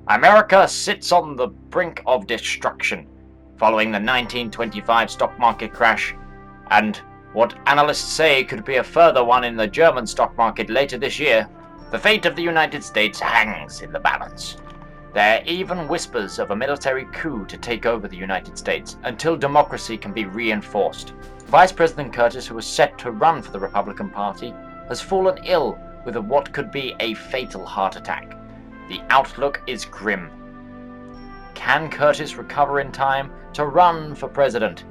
America sits on the brink of destruction following the 1925 stock market crash, and what analysts say could be a further one in the German stock market later this year. The fate of the United States hangs in the balance. There are even whispers of a military coup to take over the United States until democracy can be reinforced. Vice President Curtis, who was set to run for the Republican Party, has fallen ill with what could be a fatal heart attack. The outlook is grim. Can Curtis recover in time to run for president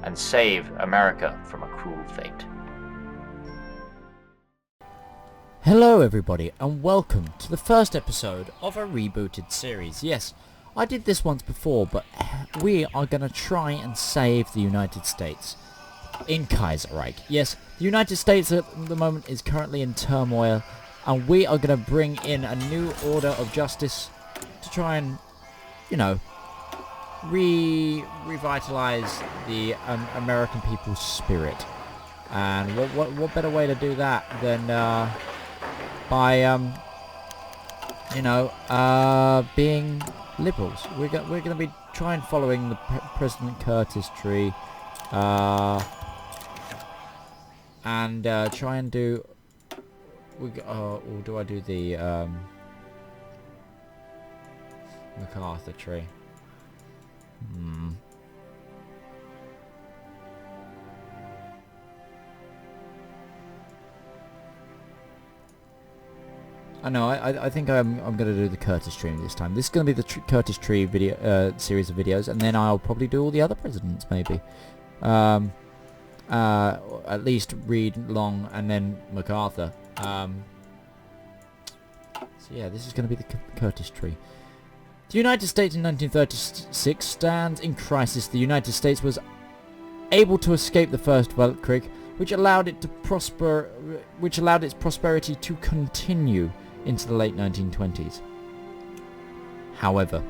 and save America from a cruel fate? Hello everybody and welcome to the first episode of a rebooted series. Yes, I did this once before, but we are going to try and save the United States in Kaiserreich. Yes, the United States at the moment is currently in turmoil, and we are going to bring in a new order of justice to try and, revitalize the American people's spirit. And what better way to do that than by being liberals. We're going to be trying following the President Curtis tree, and try and do. Or do I do the MacArthur tree? I know. I think I'm going to do the Curtis tree this time. This is going to be the Curtis tree video series of videos, and then I'll probably do all the other presidents maybe. At least Reed, Long, and then MacArthur. So yeah, this is going to be the Curtis tree. The United States in 1936 stands in crisis. The United States was able to escape the First Weltkrieg, which allowed its prosperity to continue into the late 1920s. However,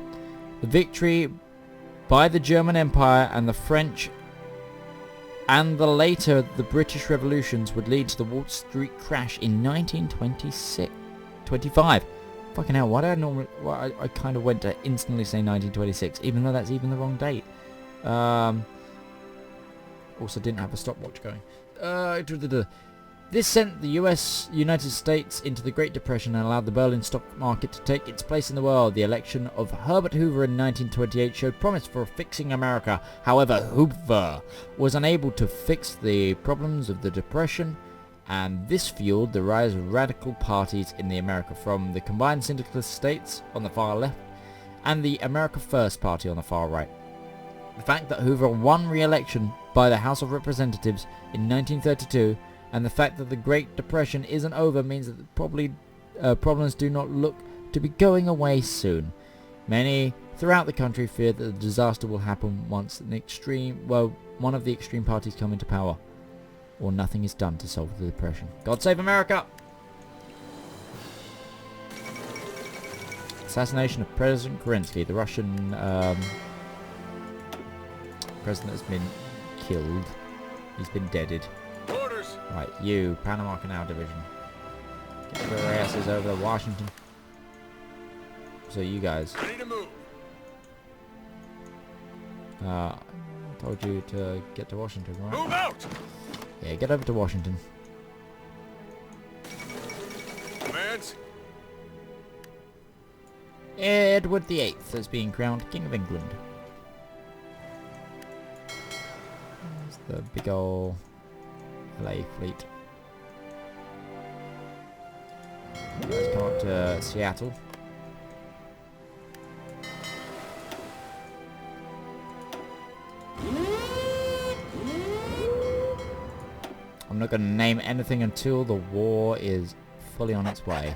the victory by the German Empire and the French and the later the British revolutions would lead to the Wall Street crash in 1925. Fucking hell, why did I normally... Well, I kind of went to instantly say 1926, even though that's even the wrong date. Also didn't have a stopwatch going. This sent the United States into the Great Depression and allowed the Berlin stock market to take its place in the world. The election of Herbert Hoover in 1928 showed promise for fixing America. However, Hoover was unable to fix the problems of the Depression, and this fueled the rise of radical parties in the America, from the combined syndicalist states on the far left and the America First Party on the far right. The fact that Hoover won re-election by the House of Representatives in 1932 and the fact that the Great Depression isn't over means that probably problems do not look to be going away soon. Many throughout the country fear that the disaster will happen once one of the extreme parties come into power, or nothing is done to solve the Depression. God save America! Assassination of President Kerensky. The Russian president has been killed. He's been deaded. Orders. Right, you, Panama Canal Division. Get your asses over to Washington. So you guys. Ready to move. I told you to get to Washington, right? Move out. Yeah, get over to Washington. Commands. Edward VIII has been crowned King of England. There's the big ol' LA fleet. Let's come up to Seattle. I'm not going to name anything until the war is fully on its way.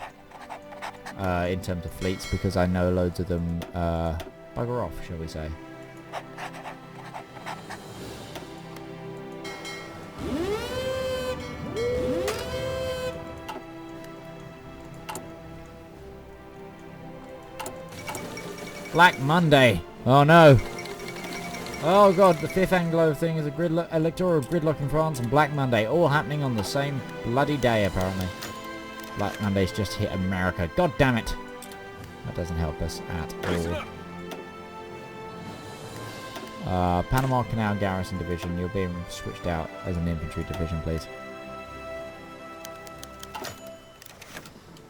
In terms of fleets, because I know loads of them bugger off, shall we say. Black Monday. Oh no. Oh god, the fifth Anglo thing is a electoral gridlock in France and Black Monday, all happening on the same bloody day apparently. Black Monday's just hit America. God damn it. That doesn't help us at Listen all. up. Panama Canal Garrison Division, you're being switched out as an infantry division, please.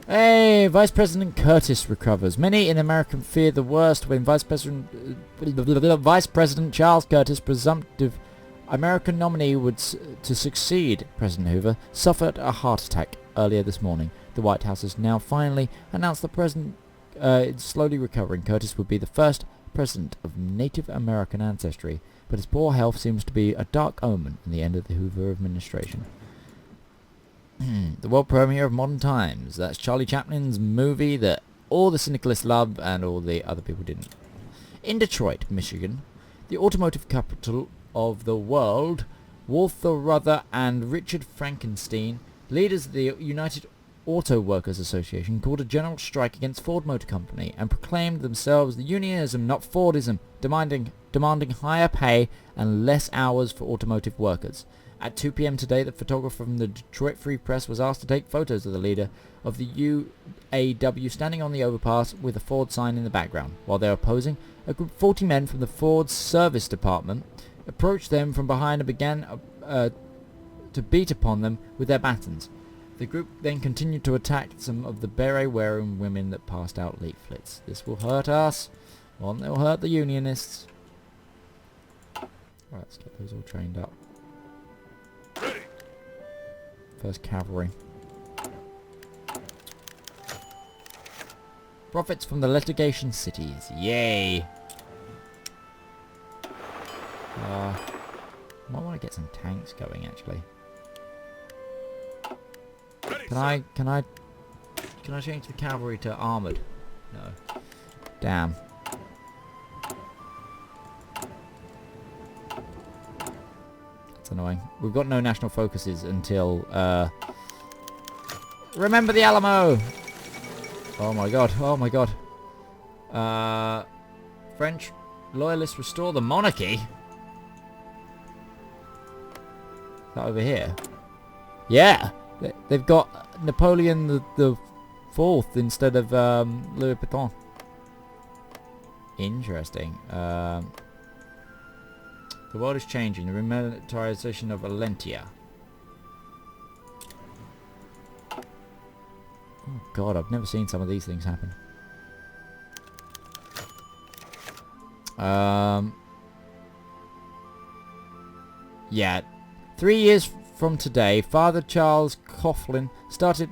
Hey, Vice President Curtis recovers. Many in America fear the worst when Vice President Charles Curtis, presumptive American nominee to succeed President Hoover, suffered a heart attack earlier this morning. The White House has now finally announced the president is slowly recovering. Curtis would be the first president of Native American ancestry, but his poor health seems to be a dark omen in the end of the Hoover administration. The world premiere of Modern Times. That's Charlie Chaplin's movie that all the syndicalists loved and all the other people didn't. In Detroit, Michigan, the automotive capital of the world, Walter Ruther and Richard Frankenstein, leaders of the United Auto Workers Association, called a general strike against Ford Motor Company and proclaimed themselves the unionism, not Fordism, demanding higher pay and less hours for automotive workers. At 2 p.m. today, the photographer from the Detroit Free Press was asked to take photos of the leader of the UAW standing on the overpass with a Ford sign in the background. While they were posing, a group of 40 men from the Ford Service Department approached them from behind and began to beat upon them with their batons. The group then continued to attack some of the beret-wearing women that passed out leaflets. This will hurt us. Well, it will hurt the unionists. Right, let's get those all trained up. First cavalry. Profits from the litigation cities. Yay! Might want to get some tanks going actually. Can I change the cavalry to armored? No. Damn. That's annoying. We've got no national focuses until remember the Alamo! Oh my god, oh my god. French loyalists restore the monarchy? Is that over here? Yeah! They've got Napoleon the Fourth instead of Louis Vuitton. Interesting. The world is changing. The remilitarization of Valentia. Oh god, I've never seen some of these things happen. Yeah. 3 years from today, Father Charles Coughlin started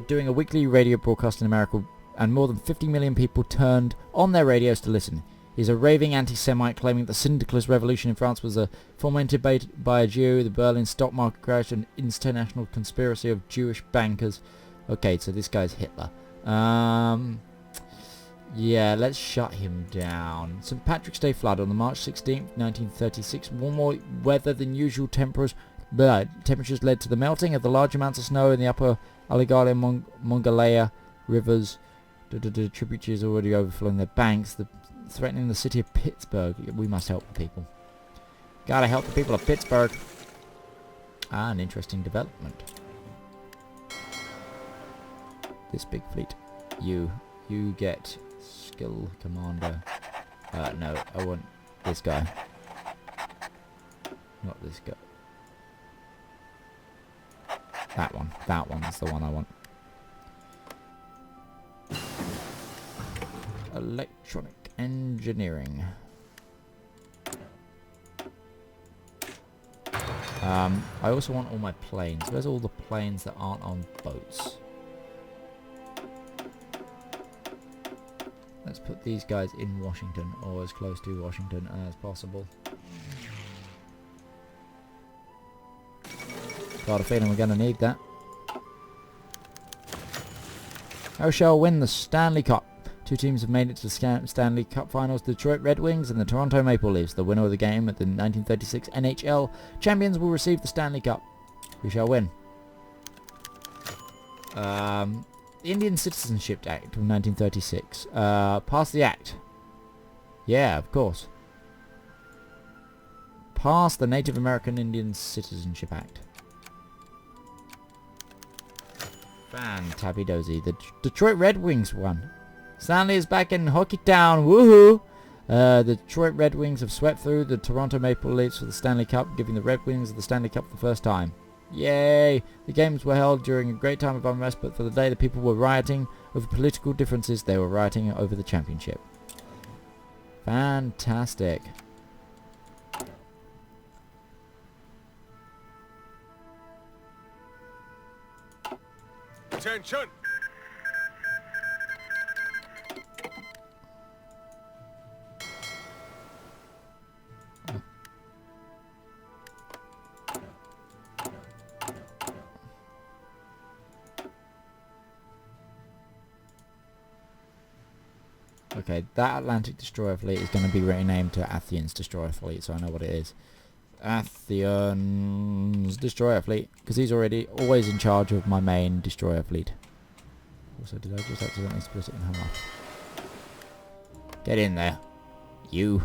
doing a weekly radio broadcast in America, and more than 50 million people turned on their radios to listen. He's a raving anti-Semite, claiming the syndicalist revolution in France was fomented by a Jew, the Berlin stock market crash, an international conspiracy of Jewish bankers. Okay, so this guy's Hitler. Yeah, let's shut him down. St. Patrick's Day flood on the March 16th, 1936. Warmer weather than usual temperatures led to the melting of the large amounts of snow in the upper Allegheny and Monongahela rivers. The tributaries already overflowing their banks, threatening the city of Pittsburgh. We must help the people. Gotta help the people of Pittsburgh. Ah, an interesting development. This big fleet. You get skill commander. No, I want this guy. Not this guy. That one. That one's the one I want. Electronic engineering. I also want all my planes. Where's all the planes that aren't on boats? Let's put these guys in Washington, or as close to Washington as possible. Got a feeling we're going to need that. Who shall win the Stanley Cup? Two teams have made it to the Stanley Cup Finals, the Detroit Red Wings and the Toronto Maple Leafs. The winner of the game at the 1936 NHL champions will receive the Stanley Cup. Who shall win? The Indian Citizenship Act of 1936. Pass the act. Yeah, of course. Pass the Native American Indian Citizenship Act. Fantabby-dozy. The Detroit Red Wings won. Stanley is back in Hockey Town. Woohoo! The Detroit Red Wings have swept through the Toronto Maple Leafs for the Stanley Cup, giving the Red Wings the Stanley Cup for the first time. Yay! The games were held during a great time of unrest, but for the day the people were rioting over political differences, they were rioting over the championship. Fantastic. Attention! Okay, that Atlantic Destroyer Fleet is going to be renamed to Athens Destroyer Fleet, so I know what it is. Athens Destroyer Fleet, because he's already always in charge of my main Destroyer Fleet. Also, did I just accidentally split it in half? Get in there, you.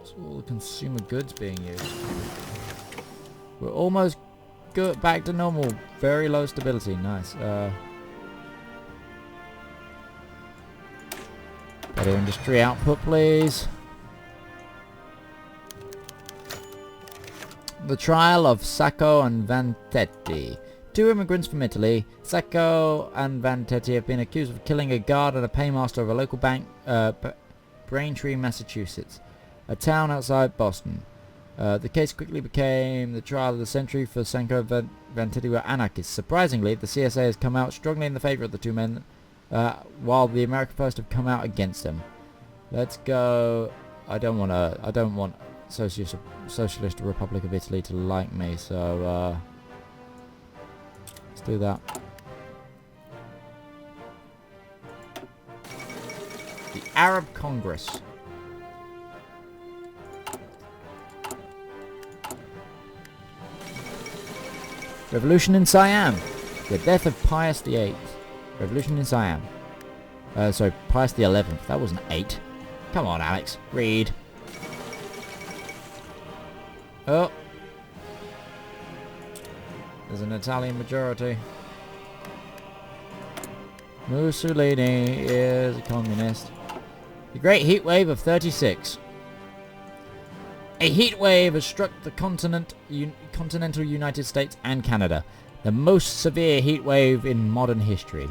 It's all the consumer goods being used. We're almost good, back to normal. Very low stability. Nice. Better industry output, please. The trial of Sacco and Vanzetti. Two immigrants from Italy, Sacco and Vanzetti, have been accused of killing a guard and a paymaster of a local bank, Braintree, Massachusetts, a town outside Boston. The case quickly became the trial of the century, for Sacco and Vanzetti were anarchists. Surprisingly, the CSA has come out strongly in the favour of the two men, while the American Post have come out against them. Let's go. I don't want Socialist Republic of Italy to like me, so let's do that. The Arab Congress. Revolution in Siam. The death of Pius VIII. Revolution in Siam. Sorry, Pius the 11th. That wasn't 8. Come on, Alex. Read. Oh. There's an Italian majority. Mussolini is a communist. The Great Heat Wave of 36. A heat wave has struck the continental United States and Canada. The most severe heat wave in modern history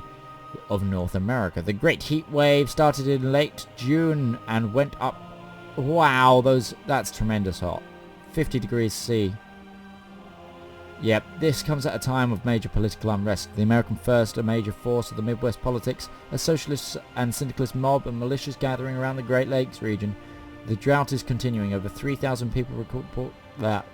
of North America. The Great Heat Wave started in late June and went up. Wow, that's tremendous hot. 50 degrees C. Yep, this comes at a time of major political unrest. The American First, a major force of the Midwest politics, a socialist and syndicalist mob and militias gathering around the Great Lakes region. The drought is continuing. Over 3,000 people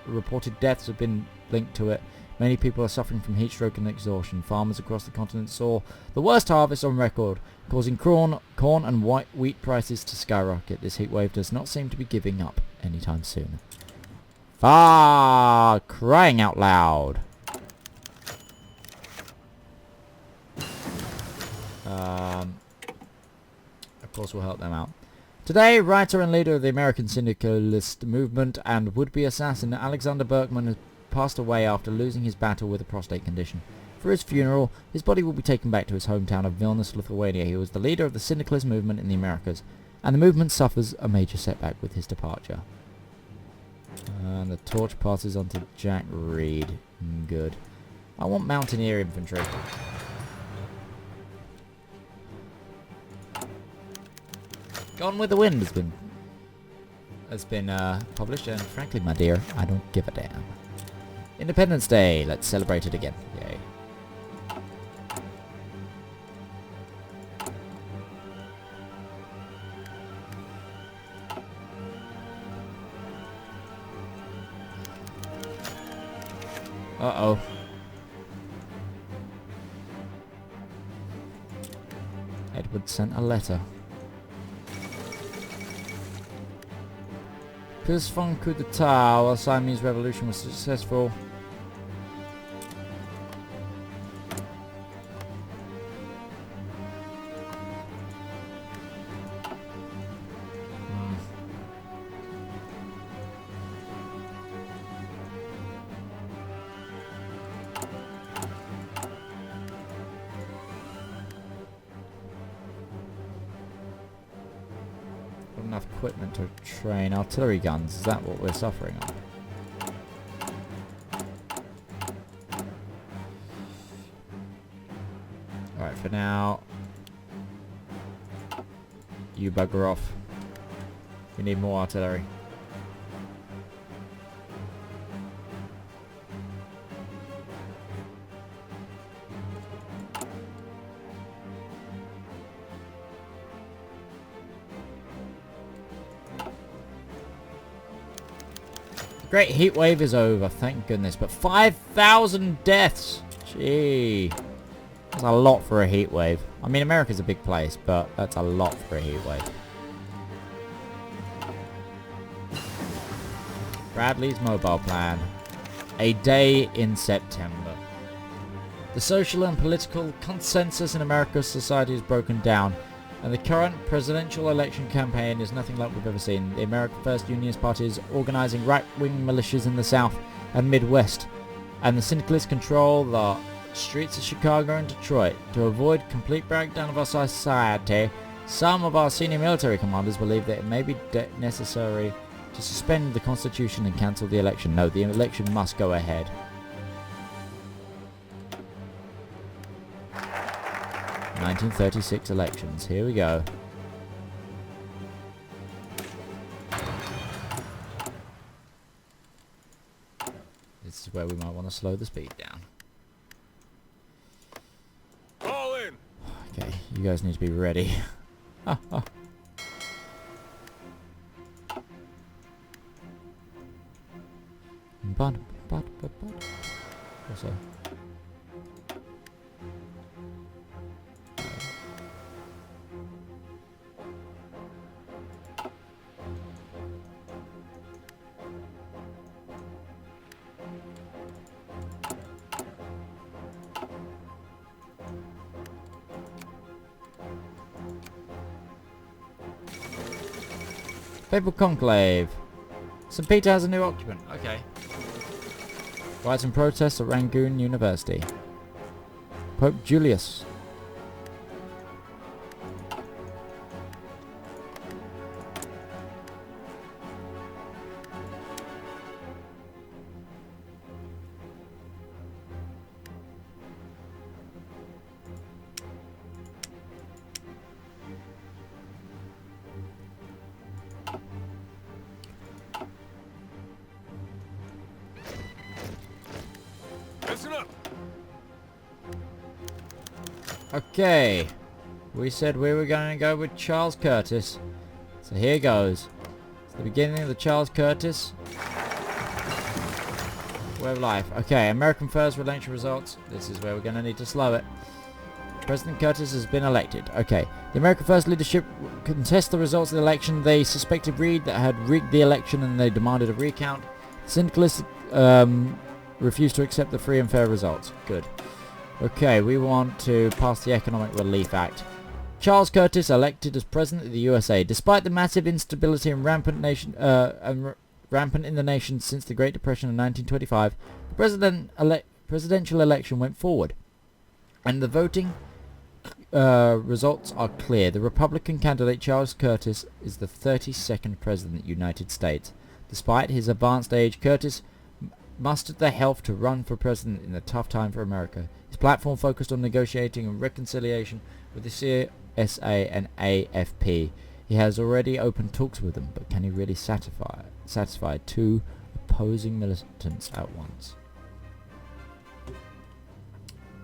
reported deaths have been linked to it. Many people are suffering from heat stroke and exhaustion. Farmers across the continent saw the worst harvest on record, causing corn and wheat prices to skyrocket. This heat wave does not seem to be giving up anytime soon. Crying out loud. Of course we'll help them out. Today, writer and leader of the American syndicalist movement and would-be assassin Alexander Berkman has passed away after losing his battle with a prostate condition. For his funeral, his body will be taken back to his hometown of Vilnius, Lithuania. He was the leader of the syndicalist movement in the Americas, and the movement suffers a major setback with his departure. And the torch passes on to Jack Reed. Good. I want Mountaineer infantry. Gone with the Wind has been published, and frankly, my dear, I don't give a damn. Independence Day. Let's celebrate it again. Yay. Uh-oh. Edward sent a letter. Because Fong coup d'etat while Siamese revolution was successful. equipment to train artillery guns. Is that what we're suffering on? Alright, for now, you bugger off. We need more artillery. The great heat wave is over, thank goodness. But 5,000 deaths! Gee. That's a lot for a heat wave. I mean, America's a big place, but that's a lot for a heat wave. Bradley's mobile plan. A day in September. The social and political consensus in America's society is broken down, and the current presidential election campaign is nothing like we've ever seen. The American First Unionist Party is organizing right-wing militias in the South and Midwest, and the syndicalists control the streets of Chicago and Detroit. To avoid complete breakdown of our society, some of our senior military commanders believe that it may be necessary to suspend the Constitution and cancel the election. No, the election must go ahead. (1936) elections. Here we go. This is where we might want to slow the speed down. All in. Okay, you guys need to be ready. Also. Papal Conclave. St. Peter has a new occupant. Okay. Riots and protests at Rangoon University. Pope Julius. Listen up. Okay. We said we were going to go with Charles Curtis. So here goes. It's the beginning of the Charles Curtis way of life. Okay, American First election results. This is where we're going to need to slow it. President Curtis has been elected. Okay. The American First leadership contest the results of the election. They suspected Reed that had rigged the election and they demanded a recount. Syndicalists refused to accept the free and fair results. Good. Okay, we want to pass the Economic Relief Act. Charles Curtis elected as president of the USA. Despite the massive instability and rampant in the nation since the Great Depression of 1925, the presidential election went forward, and the voting results are clear. The Republican candidate Charles Curtis is the 32nd president of the United States. Despite his advanced age, Curtis mustered the health to run for president in a tough time for America. His platform focused on negotiating and reconciliation with the CSA and AFP. He has already opened talks with them, but can he really satisfy two opposing militants at once?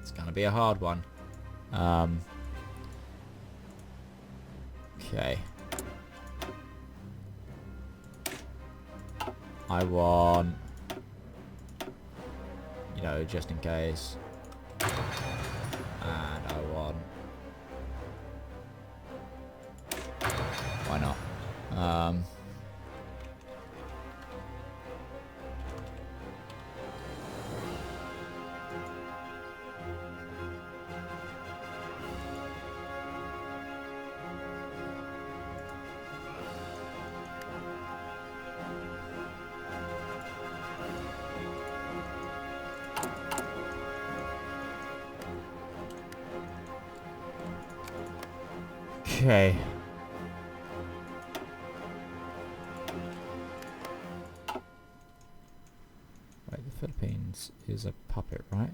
It's going to be a hard one. Okay. I want, you know, just in case. And I want, why not? Okay. Philippines is a puppet, right?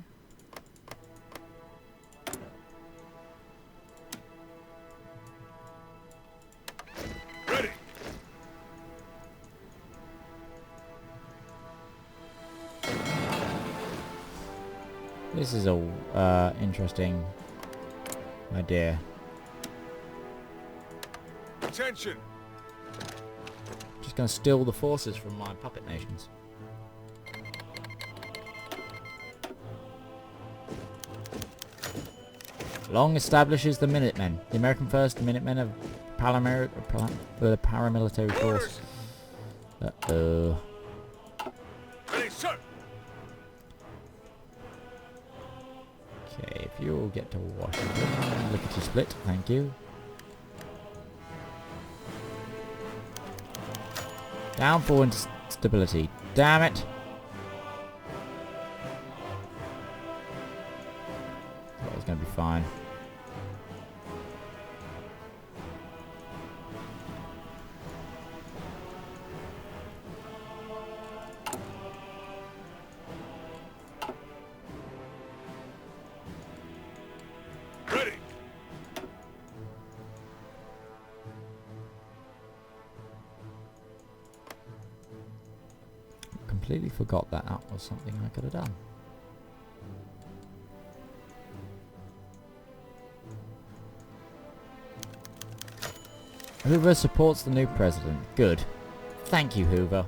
Ready. This is a interesting idea. Attention. Just gonna steal the forces from my puppet nations. Long establishes the Minutemen, the American first Minutemen of the paramilitary force. Uh-oh. Ready, sir. Okay, if you all get to Washington, lickety split, thank you. Downfall into stability. Damn it! That was going to be fine. Ready. Completely forgot that that was something I could have done. Hoover supports the new president. Good. Thank you, Hoover.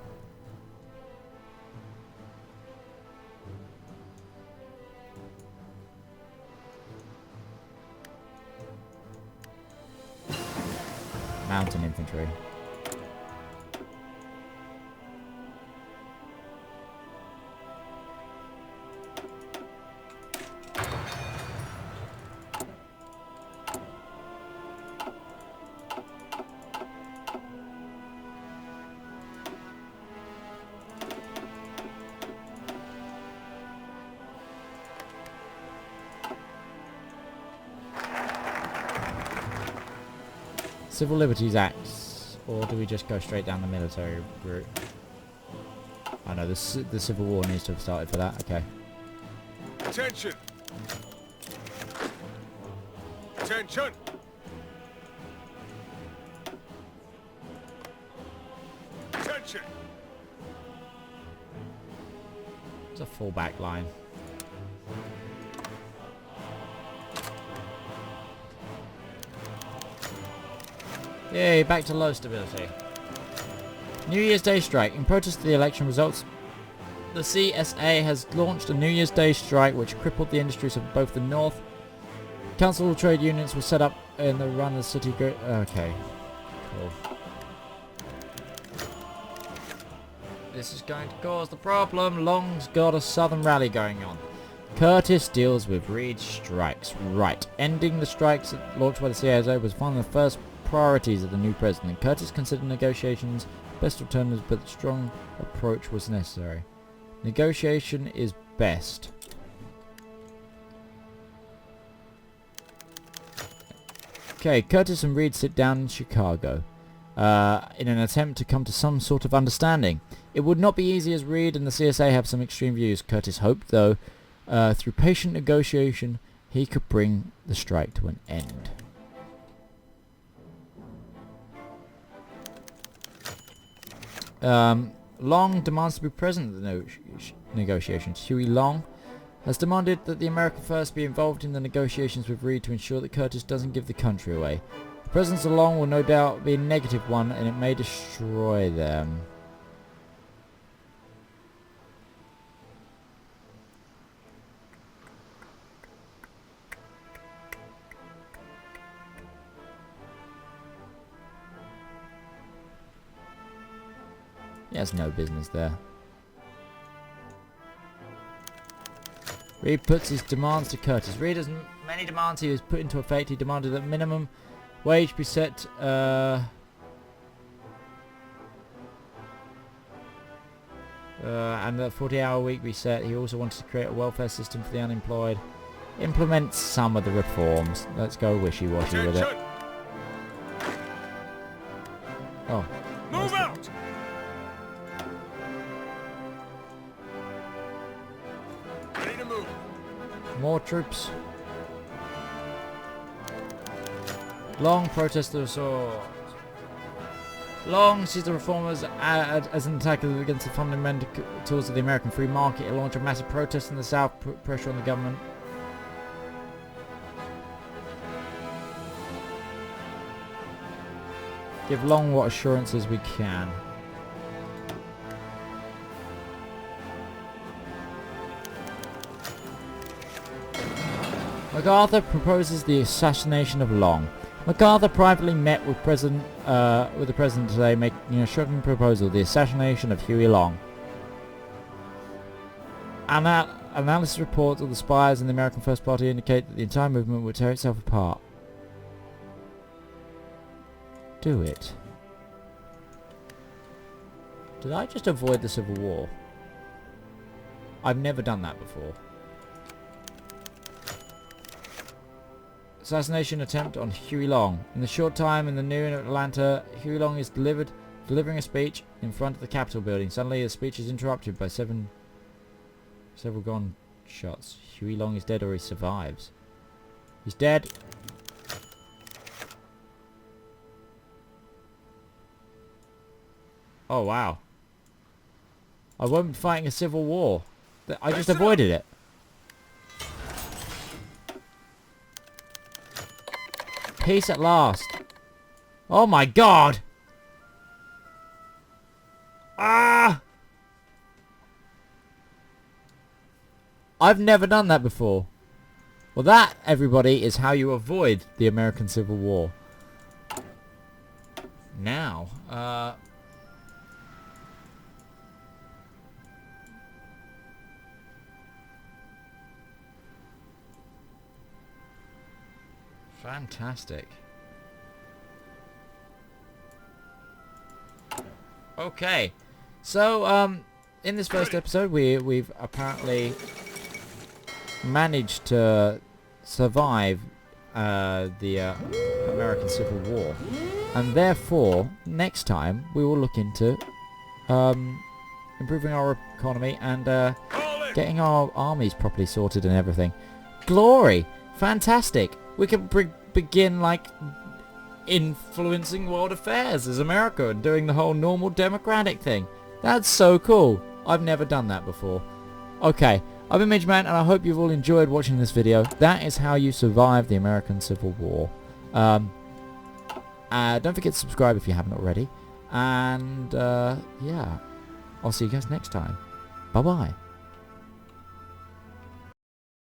Mountain infantry. Civil Liberties Acts, or do we just go straight down the military route? Oh no, the Civil War needs to have started for that, okay. Attention. Attention. Attention. It's a fallback line. Yay, back to low stability. New Year's Day strike. In protest to the election results, the CSA has launched a New Year's Day strike which crippled the industries of both the North. Council of Trade Unions were set up in the run of the city. Okay, cool. This is going to cause the problem. Long's got a southern rally going on. Curtis deals with Reed's strikes. Right. Ending the strikes launched by the CSA was one of the first priorities of the new president. Curtis considered negotiations best alternatives, but a strong approach was necessary. Negotiation is best. Okay, Curtis and Reed sit down in Chicago in an attempt to come to some sort of understanding. It would not be easy as Reed and the CSA have some extreme views. Curtis hoped, though, through patient negotiation, he could bring the strike to an end. Long demands to be present at the negotiations. Huey Long has demanded that the American First be involved in the negotiations with Reed to ensure that Curtis doesn't give the country away. The presence of Long will no doubt be a negative one, and it may destroy them. He has no business there. Reed puts his demands to Curtis. Reed has many demands he has put into effect. He demanded that minimum wage be set and that 40-hour week be set. He also wanted to create a welfare system for the unemployed. Implement some of the reforms. Let's go wishy-washy with it. Oh. Move out. to move. More troops. Long protest the assault. Long sees the reformers as an attack against the fundamentals of the American free market. It launched a massive protest in the South, put pressure on the government. Give Long what assurances we can. MacArthur proposes the assassination of Long. MacArthur privately met with the president today, making a shocking proposal: the assassination of Huey Long. Analysis reports of the spies in the American First Party indicate that the entire movement will tear itself apart. Do it. Did I just avoid the Civil War? I've never done that before. Assassination attempt on Huey Long. In the short time in the new Atlanta, Huey Long is delivering a speech in front of the Capitol building. Suddenly the speech is interrupted by several gunshots. Huey Long is dead, or he survives. He's dead. Oh wow. I won't be fighting a civil war. I just avoided it. Peace at last. Oh my god! Ah! I've never done that before. Well, that, everybody, is how you avoid the American Civil War. Now, fantastic. Okay, so in this first episode, we've apparently managed to survive the American Civil War, and therefore next time we will look into improving our economy and getting our armies properly sorted and everything. Glory! Fantastic! We can begin, like, influencing world affairs as America and doing the whole normal democratic thing. That's so cool. I've never done that before. Okay, I've been Midgeman, and I hope you've all enjoyed watching this video. That is how you survive the American Civil War. Don't forget to subscribe if you haven't already. And, yeah, I'll see you guys next time. Bye-bye.